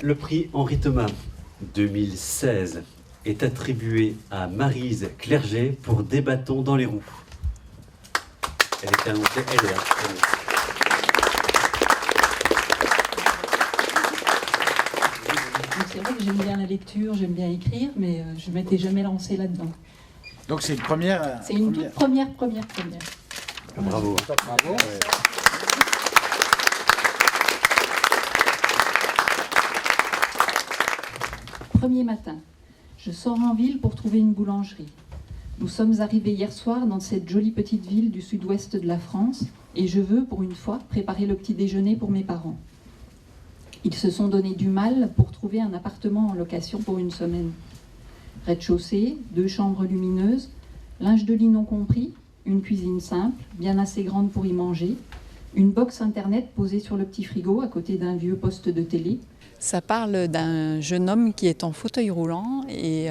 Le prix Henri Thomas 2016 est attribué à Maryse Clerget pour Des bâtons dans les roues. Elle est annoncée, elle est annoncée. C'est vrai que j'aime bien la lecture, j'aime bien écrire, mais je ne m'étais jamais lancée là-dedans. Donc c'est une première. C'est une toute première. Bravo. Bravo. Premier matin, je sors en ville pour trouver une boulangerie. Nous sommes arrivés hier soir dans cette jolie petite ville du sud-ouest de la France et je veux, pour une fois, préparer le petit déjeuner pour mes parents. Ils se sont donné du mal pour trouver un appartement en location pour une semaine. Rez-de-chaussée, 2 chambres lumineuses, linge de lit non compris, une cuisine simple, bien assez grande pour y manger, une box internet posée sur le petit frigo à côté d'un vieux poste de télé. Ça parle d'un jeune homme qui est en fauteuil roulant et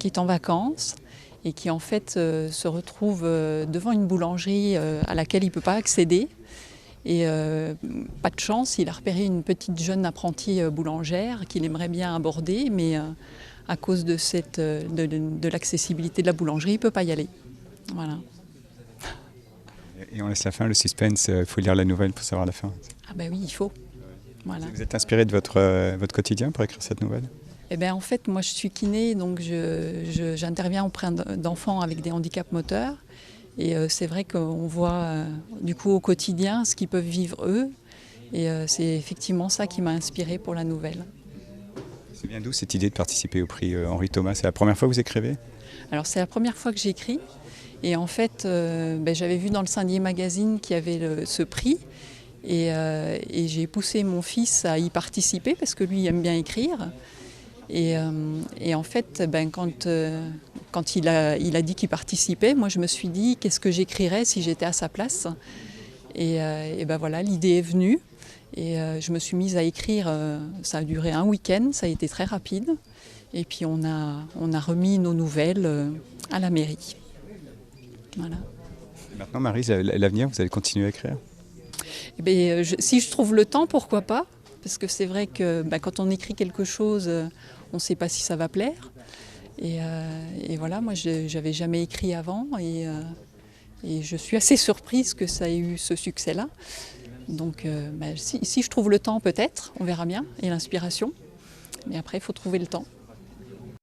qui est en vacances et qui en fait se retrouve devant une boulangerie à laquelle il ne peut pas accéder. Et pas de chance, il a repéré une petite jeune apprentie boulangère qu'il aimerait bien aborder, mais à cause de l'accessibilité de la boulangerie, il ne peut pas y aller. Voilà. Et on laisse la fin, le suspense, il faut lire la nouvelle pour savoir la fin. Ah ben oui, il faut. Voilà. Vous êtes inspiré de votre quotidien pour écrire cette nouvelle? Eh bien, en fait, moi je suis kiné, donc j'interviens auprès d'enfants avec des handicaps moteurs. Et c'est vrai qu'on voit du coup au quotidien ce qu'ils peuvent vivre eux. Et c'est effectivement ça qui m'a inspirée pour la nouvelle. C'est bien d'où cette idée de participer au prix Henri Thomas? C'est la première fois que vous écrivez? Alors c'est la première fois que j'écris. Et en fait, j'avais vu dans le Saint-Dié Magazine qu'il y avait ce prix. Et j'ai poussé mon fils à y participer parce que lui il aime bien écrire. Et en fait, quand il a dit qu'il participait, moi je me suis dit qu'est-ce que j'écrirais si j'étais à sa place. Et voilà, l'idée est venue. Et je me suis mise à écrire, ça a duré un week-end, ça a été très rapide. Et puis on a remis nos nouvelles à la mairie. Voilà. Et maintenant, Maryse, l'avenir, vous allez continuer à écrire? Si je trouve le temps, pourquoi pas? Parce que c'est vrai que quand on écrit quelque chose, on ne sait pas si ça va plaire. Et voilà, moi je n'avais jamais écrit avant et je suis assez surprise que ça ait eu ce succès-là. Donc si je trouve le temps peut-être, on verra bien, et l'inspiration. Mais après il faut trouver le temps.